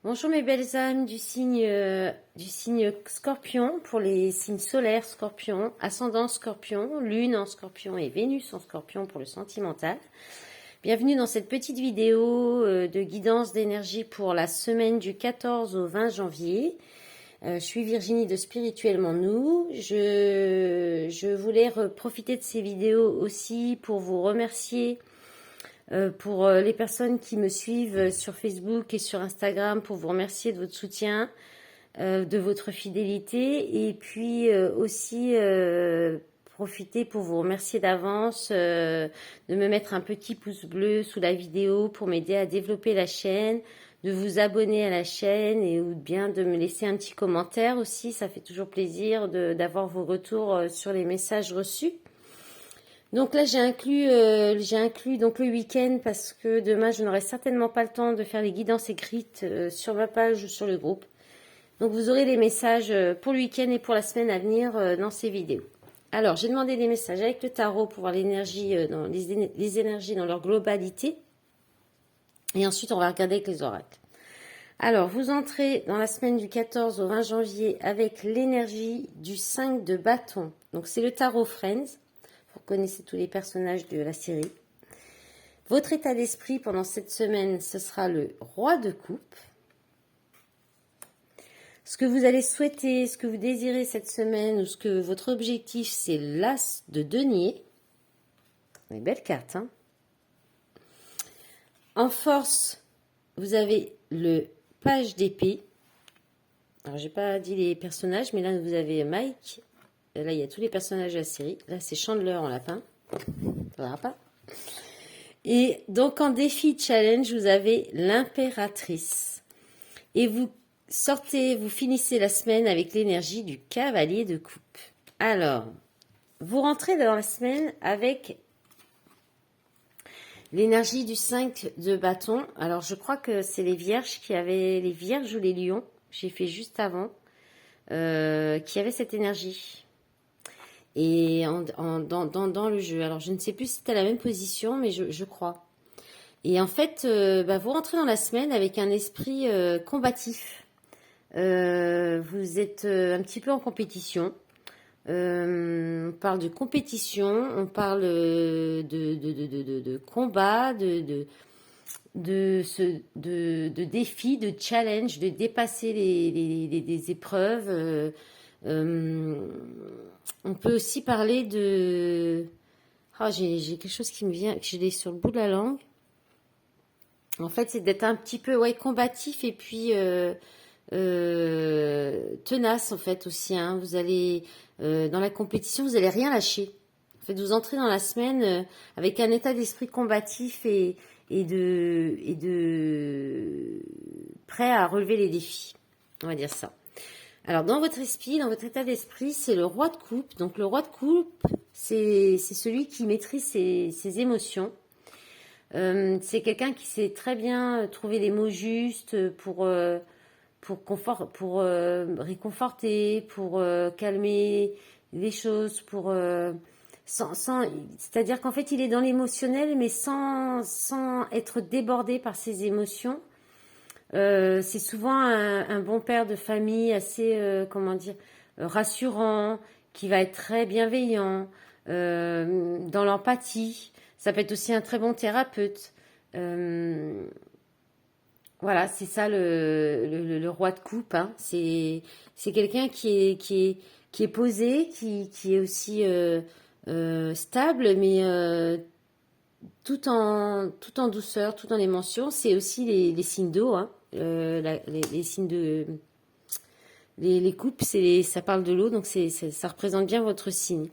Bonjour mes belles âmes du signe Scorpion pour les signes solaires Scorpion, ascendant Scorpion, Lune en Scorpion et Vénus en Scorpion pour le sentimental. Bienvenue dans cette petite vidéo de guidance d'énergie pour la semaine du 14 au 20 janvier. Je suis Virginie de Spirituellement Nous. Je voulais profiter de ces vidéos aussi pour vous remercier pour les personnes qui me suivent sur Facebook et sur Instagram, pour vous remercier de votre soutien, de votre fidélité, et puis aussi profiter pour vous remercier d'avance de me mettre un petit pouce bleu sous la vidéo pour m'aider à développer la chaîne, de vous abonner à la chaîne et ou bien de me laisser un petit commentaire aussi, ça fait toujours plaisir d'avoir vos retours sur les messages reçus. Donc là, j'ai inclus donc le week-end parce que demain, je n'aurai certainement pas le temps de faire les guidances écrites sur ma page ou sur le groupe. Donc vous aurez les messages pour le week-end et pour la semaine à venir dans ces vidéos. Alors, j'ai demandé des messages avec le tarot pour voir l'énergie, les énergies dans leur globalité. Et ensuite, on va regarder avec les oracles. Alors, vous entrez dans la semaine du 14 au 20 janvier avec l'énergie du 5 de bâton. Donc, c'est le tarot Friends. Vous connaissez tous les personnages de la série. Votre état d'esprit pendant cette semaine, ce sera le roi de coupe. Ce que vous allez souhaiter, ce que vous désirez cette semaine, ou ce que votre objectif, c'est l'as de denier. Une belle carte, hein. En force, vous avez le page d'épée. Alors, j'ai pas dit les personnages, mais là, vous avez Mike. Là, il y a tous les personnages de la série. Là, c'est Chandler en lapin. Ça verra pas. Et donc, en défi challenge, vous avez l'impératrice. Et vous finissez la semaine avec l'énergie du cavalier de coupe. Alors, vous rentrez dans la semaine avec l'énergie du 5 de bâton. Alors, je crois que c'est les vierges les vierges ou les lions, j'ai fait juste avant, qui avaient cette énergie. Et dans le jeu. Alors, je ne sais plus si c'était la même position, mais je crois. Et en fait, vous rentrez dans la semaine avec un esprit combatif. Vous êtes un petit peu en compétition. On parle de compétition, on parle de combat, de défis, de challenge, de dépasser les épreuves. On peut aussi parler de... Oh, j'ai quelque chose qui me vient, que je l'ai sur le bout de la langue. En fait, c'est d'être un petit peu combatif et puis tenace en fait aussi. Hein. Vous allez, dans la compétition, vous n'allez rien lâcher. En fait, vous entrez dans la semaine avec un état d'esprit combatif et de prêt à relever les défis. On va dire ça. Alors, dans votre esprit, dans votre état d'esprit, c'est le roi de coupe. Donc, le roi de coupe, c'est celui qui maîtrise ses émotions. C'est quelqu'un qui sait très bien trouver les mots justes pour réconforter, pour calmer les choses, c'est-à-dire qu'en fait, il est dans l'émotionnel, mais sans être débordé par ses émotions. C'est souvent un bon père de famille assez, rassurant, qui va être très bienveillant, dans l'empathie. Ça peut être aussi un très bon thérapeute. Voilà, c'est ça le roi de coupe. Hein. C'est quelqu'un qui est posé, qui est aussi stable, mais tout en douceur, tout en émotion. C'est aussi les signes d'eau. Hein. Les signes de... Les coupes, ça parle de l'eau, donc ça représente bien votre signe.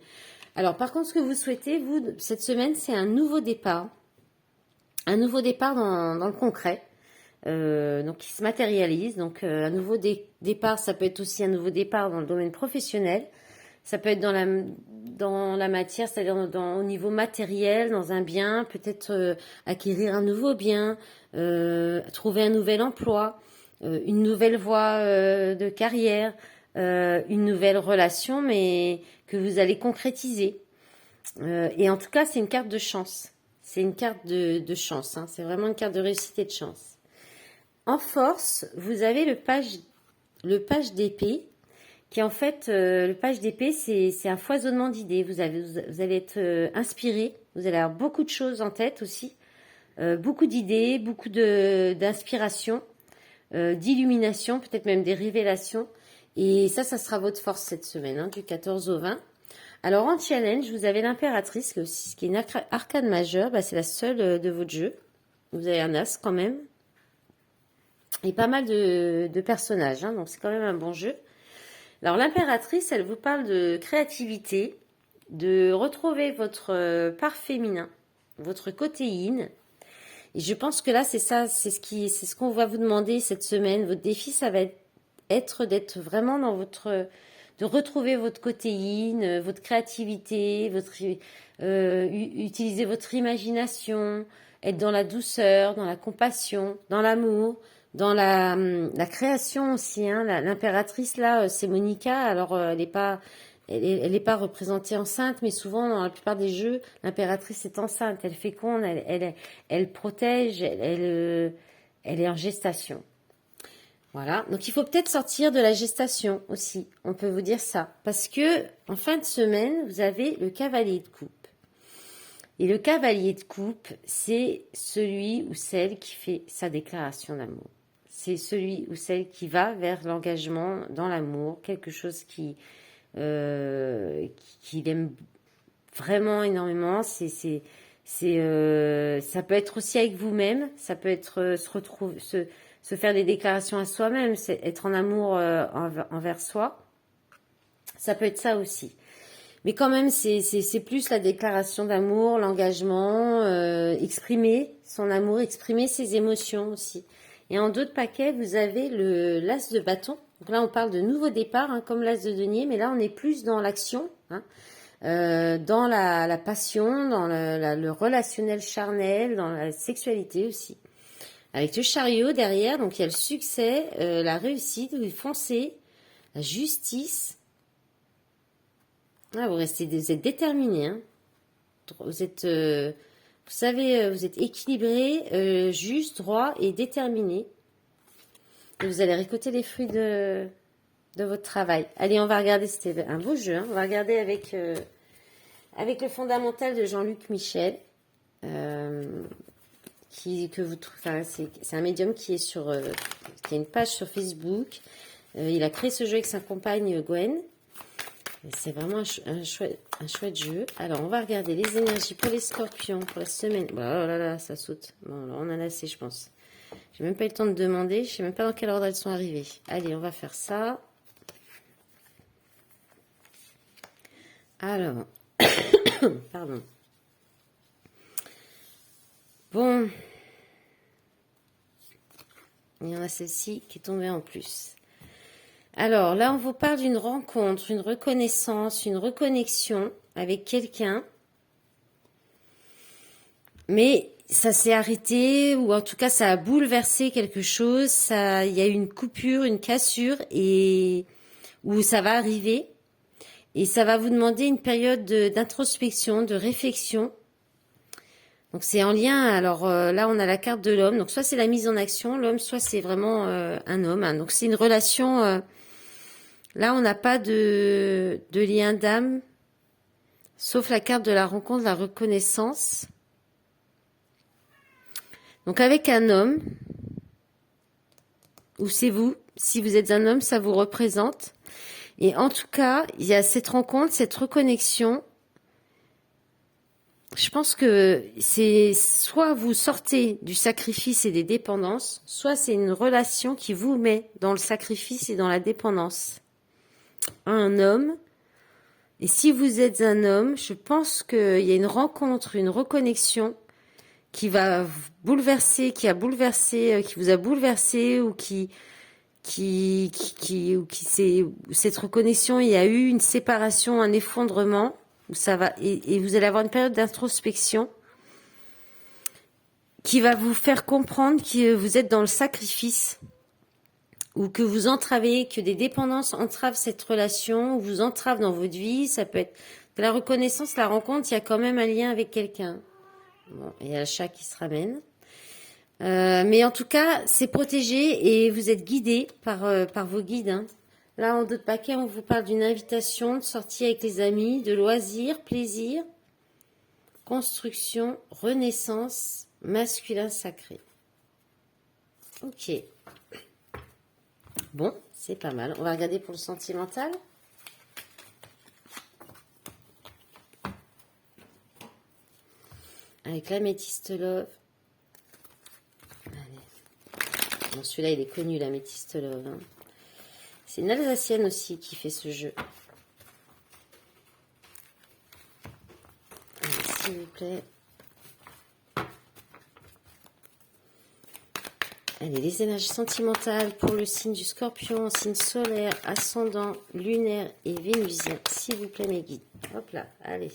Alors, par contre, ce que vous souhaitez, vous, cette semaine, c'est un nouveau départ. Un nouveau départ dans le concret. Donc, qui se matérialise. Donc, un nouveau départ, ça peut être aussi un nouveau départ dans le domaine professionnel. Ça peut être dans la matière, c'est-à-dire au niveau matériel, dans un bien, peut-être acquérir un nouveau bien, trouver un nouvel emploi, une nouvelle voie de carrière, une nouvelle relation, mais que vous allez concrétiser. Et en tout cas, c'est une carte de chance. C'est une carte de chance. Hein. C'est vraiment une carte de réussite et de chance. en force, vous avez le page d'épée, qui en fait, le page d'épée, c'est un foisonnement d'idées. Vous allez être inspiré, vous allez avoir beaucoup de choses en tête aussi, beaucoup d'idées, beaucoup d'inspiration, d'illumination, peut-être même des révélations. Et ça sera votre force cette semaine, hein, du 14 au 20. Alors en challenge, vous avez l'impératrice, qui est une arcane majeure, c'est la seule de votre jeu. Vous avez un as quand même. Et pas mal de personnages, hein, donc c'est quand même un bon jeu. Alors l'impératrice, elle vous parle de créativité, de retrouver votre part féminin, votre côté yin. Et je pense que là, c'est ça, c'est ce qu'on va vous demander cette semaine. Votre défi, ça va être d'être vraiment dans de retrouver votre côté yin, votre créativité, utiliser votre imagination, être dans la douceur, dans la compassion, dans l'amour, dans la création aussi. Hein. L'impératrice, là, c'est Monica. Alors, elle n'est pas représentée enceinte, mais souvent, dans la plupart des jeux, l'impératrice est enceinte. Elle féconde, elle protège, elle est en gestation. Voilà, donc il faut peut-être sortir de la gestation aussi, on peut vous dire ça. Parce que en fin de semaine, vous avez le cavalier de coupe. Et le cavalier de coupe, c'est celui ou celle qui fait sa déclaration d'amour. C'est celui ou celle qui va vers l'engagement dans l'amour, quelque chose qu'il aime vraiment énormément. Ça peut être aussi avec vous-même, ça peut être se faire des déclarations à soi-même, c'est être en amour envers soi. Ça peut être ça aussi. Mais quand même, c'est plus la déclaration d'amour, l'engagement, exprimer son amour, exprimer ses émotions aussi. Et en d'autres paquets, vous avez l'as de bâton. Donc là, on parle de nouveau départ, hein, comme l'as de denier, mais là, on est plus dans l'action, hein, dans la passion, dans le relationnel charnel, dans la sexualité aussi. Avec le chariot derrière, donc il y a le succès, la réussite, vous foncez, la justice. Ah, vous êtes déterminé, hein. Vous êtes, vous savez, vous êtes équilibré, juste, droit et déterminé. Et vous allez récolter les fruits de votre travail. Allez, on va regarder, c'était un beau jeu, hein. On va regarder avec le fondamental de Jean-Luc Michel. C'est un médium qui est qui a une page sur Facebook. Il a créé ce jeu avec sa compagne Gwen. C'est vraiment un chouette jeu. Alors, on va regarder les énergies pour les scorpions pour la semaine. Oh là là, ça saute. Bon, alors on en a assez, je pense. J'ai même pas eu le temps de demander. Je sais même pas dans quel ordre elles sont arrivées. Allez, on va faire ça. Alors, pardon. Bon. Il y en a celle-ci qui est tombée en plus. Alors là, on vous parle d'une rencontre, une reconnaissance, une reconnexion avec quelqu'un. Mais ça s'est arrêté, ou en tout cas, ça a bouleversé quelque chose. Il y a eu une coupure, une cassure, et où ça va arriver. Et ça va vous demander une période d'introspection, de réflexion. Donc c'est en lien, alors là on a la carte de l'homme, donc soit c'est la mise en action, l'homme, soit c'est vraiment un homme. Hein. Donc c'est une relation, là on n'a pas de lien d'âme, sauf la carte de la rencontre, de la reconnaissance. Donc avec un homme, ou c'est vous, si vous êtes un homme, ça vous représente. Et en tout cas, il y a cette rencontre, cette reconnexion. Je pense que c'est soit vous sortez du sacrifice et des dépendances, soit c'est une relation qui vous met dans le sacrifice et dans la dépendance. Un homme, et si vous êtes un homme, je pense qu'il y a une rencontre, une reconnexion qui va vous bouleverser, qui vous a bouleversé ou cette reconnexion, il y a eu une séparation, un effondrement. Ça va, et vous allez avoir une période d'introspection qui va vous faire comprendre que vous êtes dans le sacrifice ou que vous entravez, que des dépendances entravent cette relation ou vous entravent dans votre vie. Ça peut être de la reconnaissance, la rencontre, il y a quand même un lien avec quelqu'un. Bon, il y a le chat qui se ramène. Mais en tout cas, c'est protégé et vous êtes guidé par vos guides. Hein. Là, en d'autres paquets, on vous parle d'une invitation, de sortie avec les amis, de loisirs, plaisir, construction, renaissance, masculin sacré. Ok. Bon, c'est pas mal. On va regarder pour le sentimental. Avec l'améthyste love. Allez. Bon, celui-là, il est connu, l'améthyste love. Hein. C'est une Alsacienne aussi qui fait ce jeu. S'il vous plaît. Allez, les énergies sentimentales pour le signe du Scorpion, signe solaire, ascendant, lunaire et vénusien. S'il vous plaît, mes guides. Hop là, allez.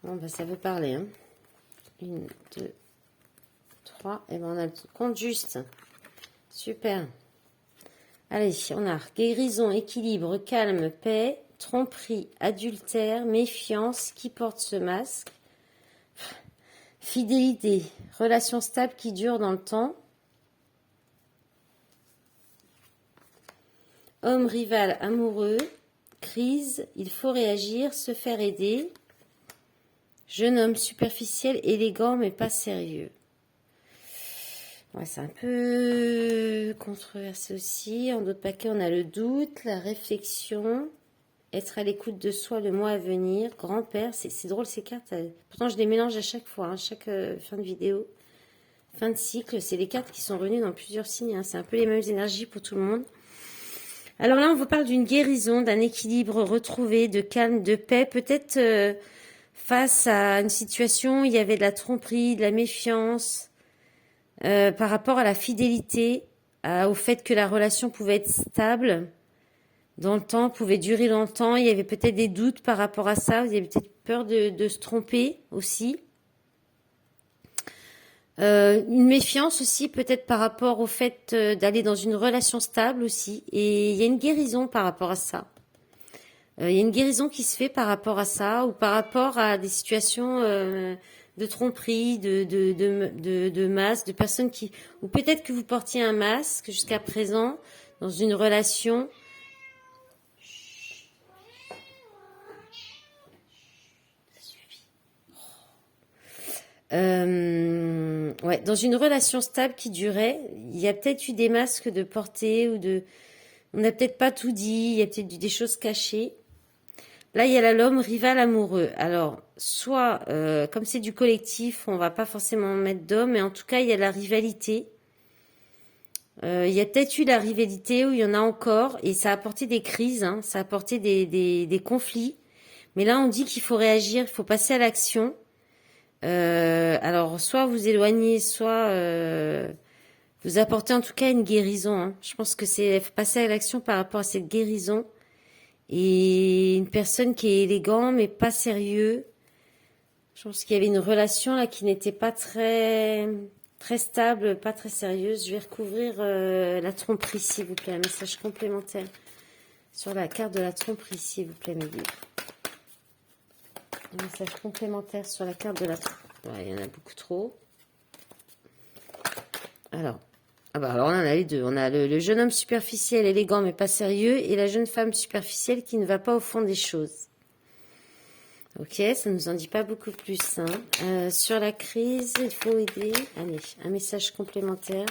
Bon, bah, ça veut parler. Hein. 1, 2, 3. Et ben, on a le compte juste. Super. Allez, on a guérison, équilibre, calme, paix, tromperie, adultère, méfiance, qui porte ce masque, fidélité, relation stable qui dure dans le temps, homme rival amoureux, crise, il faut réagir, se faire aider, jeune homme superficiel, élégant mais pas sérieux. Ouais, c'est un peu controversé aussi. En d'autres paquets, on a le doute, la réflexion, être à l'écoute de soi le mois à venir, grand-père. C'est drôle ces cartes. Pourtant, je les mélange à chaque fois, hein, chaque fin de vidéo, fin de cycle. C'est les cartes qui sont revenues dans plusieurs signes. Hein. C'est un peu les mêmes énergies pour tout le monde. Alors là, on vous parle d'une guérison, d'un équilibre retrouvé, de calme, de paix. Peut-être face à une situation où il y avait de la tromperie, de la méfiance. Par rapport à la fidélité, au fait que la relation pouvait être stable dans le temps, pouvait durer longtemps. Il y avait peut-être des doutes par rapport à ça. Vous avez peut-être peur de se tromper aussi. Une méfiance aussi peut-être par rapport au fait d'aller dans une relation stable aussi. Et il y a une guérison par rapport à ça. Il y a une guérison qui se fait par rapport à ça ou par rapport à des situations de tromperie, de masque, de personnes qui... Ou peut-être que vous portiez un masque jusqu'à présent dans une relation. Ouais, dans une relation stable qui durait, il y a peut-être eu des masques de porter ou de... On n'a peut-être pas tout dit, il y a peut-être eu des choses cachées. Là, il y a l'homme rival amoureux. Alors, soit, comme c'est du collectif, on va pas forcément mettre d'homme, mais en tout cas, il y a la rivalité. Il y a peut-être eu la rivalité où il y en a encore, et ça a apporté des crises, hein, ça a apporté des conflits. Mais là, on dit qu'il faut réagir, il faut passer à l'action. Alors, soit vous éloignez, soit vous apportez en tout cas une guérison. Hein. Je pense que c'est passer à l'action par rapport à cette guérison. Et une personne qui est élégant mais pas sérieux. Je pense qu'il y avait une relation là qui n'était pas très stable, pas très sérieuse. Je vais recouvrir la tromperie, s'il vous plaît. Un message complémentaire sur la carte de la tromperie, s'il vous plaît, mes guides. Un message complémentaire sur la carte de la tromperie. Ouais, il y en a beaucoup trop. Alors on en a les deux. On a le jeune homme superficiel, élégant mais pas sérieux, et la jeune femme superficielle qui ne va pas au fond des choses. Ok, ça nous en dit pas beaucoup plus. Hein. Sur la crise, il faut aider. Allez, un message complémentaire.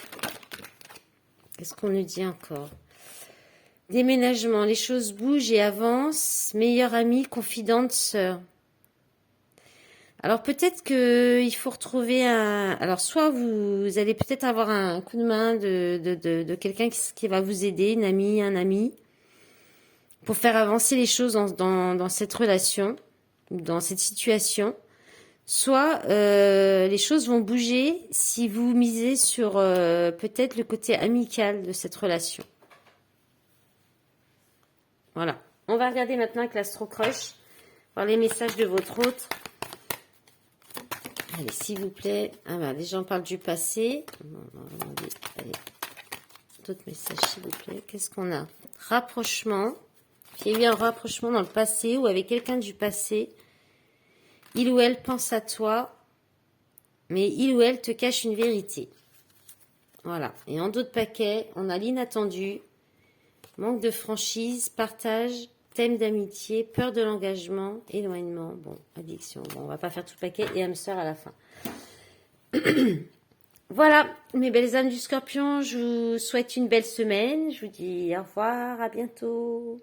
Qu'est-ce qu'on nous dit encore? Déménagement, les choses bougent et avancent. Meilleure amie, confidente, sœur. Alors peut-être qu'il faut retrouver un... Alors soit vous allez peut-être avoir un coup de main de quelqu'un qui va vous aider, une amie, un ami, pour faire avancer les choses dans cette relation, dans cette situation. Soit les choses vont bouger si vous misez sur peut-être le côté amical de cette relation. Voilà. On va regarder maintenant avec l'Astro Crush, voir les messages de votre hôte. Allez, s'il vous plaît. Ah bah, les gens parlent du passé. Allez, d'autres messages, s'il vous plaît. Qu'est-ce qu'on a? Rapprochement. Il y a eu un rapprochement dans le passé ou avec quelqu'un du passé. Il ou elle pense à toi, mais il ou elle te cache une vérité. Voilà. Et en d'autres paquets, on a l'inattendu, manque de franchise, partage, thème d'amitié, peur de l'engagement, éloignement, bon, addiction. Bon, on va pas faire tout le paquet et hamster à la fin. Voilà, mes belles âmes du Scorpion, je vous souhaite une belle semaine. Je vous dis au revoir, à bientôt.